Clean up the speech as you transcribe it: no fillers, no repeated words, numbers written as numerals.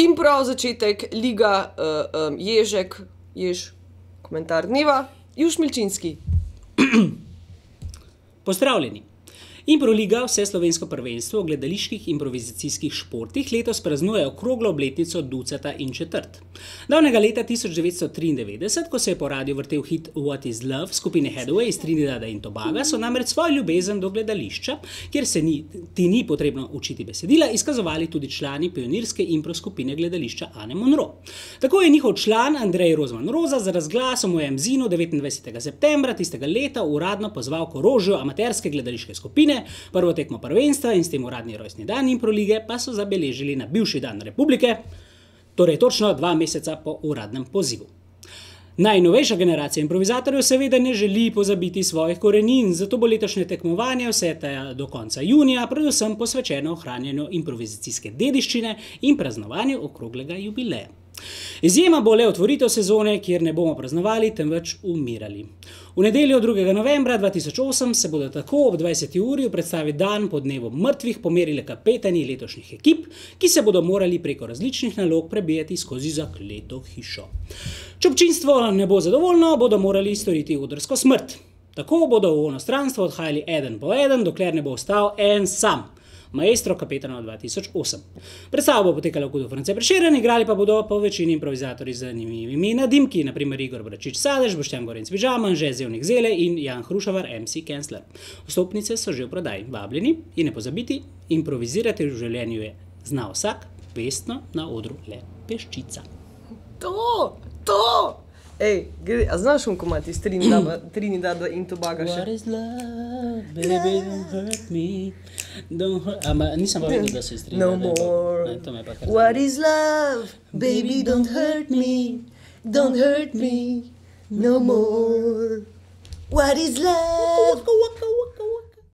In prav začetek, Liga, Ježek, komentar dneva, Juš Milčinski. Pozdravljeni. Improliga, vse slovensko prvenstvo v gledaliških improvizacijskih športih, letos praznuje okroglo obletnico ducata in četrt. Davnega leta 1993, ko se je po radiu vrtel hit What is Love skupine Hathaway iz Trinidada in Tobaga, so namreč svojo ljubezen do gledališča, kjer se ti ni potrebno učiti besedila, izkazovali tudi člani pionirske impro skupine gledališča Ane Monro. Tako je njihov član Andrej Rozman Roza z razglasom v MZinu 29. septembra tistega leta uradno pozval k orožju amaterske gledališke skupine. Prvo tekmo prvenstva in s tem uradni rojstni dan Improlige pa so zabeležili na bivši dan Republike, torej točno 2 meseca po uradnem pozivu. Najnovejša generacija improvizatorjev seveda ne želi pozabiti svojih korenin, zato bo letošnje tekmovanje vse do konca junija predvsem posvečeno ohranjanju improvizacijske dediščine in praznovanju okroglega jubileja. Izjema bo le otvoritev sezone, kjer ne bomo praznovali, temveč umirali. V nedeljo 2. novembra 2008 se bodo tako ob 20. uri v predstavi Dan po dnevu mrtvih pomerile kapetani letošnjih ekip, ki se bodo morali preko različnih nalog prebijati skozi zakleto hišo. Če občinstvo ne bo zadovoljno, bodo morali storiti odrsko smrt. Tako bodo v onostranstvo odhajali eden po eden, dokler ne bo ostal en sam. Maestro kapetana 2008. Predstava bo potekala v Kudu France Prešeren, igrali pa bodo po večini improvizatorji z zanimivimi nadimki, naprimer Igor Bračič-Sadež, Boštjan Gorenc Pižama, Anže Zevnik Zele in Jan Hrušavar, MC Kensler. Vstopnice so že v prodaji, vabljeni in ne pozabiti, improvizirati v življenju je zna vsak, vestno na odru le peščica. To! Ej, a znaš komad iz Trinidada in Tobaga še? What is love, baby, don't hurt me. Don't hurt... nisem pa vedel, da se iz Trinidada. No more. What is love, baby, don't hurt me. Don't hurt me no more. What is love?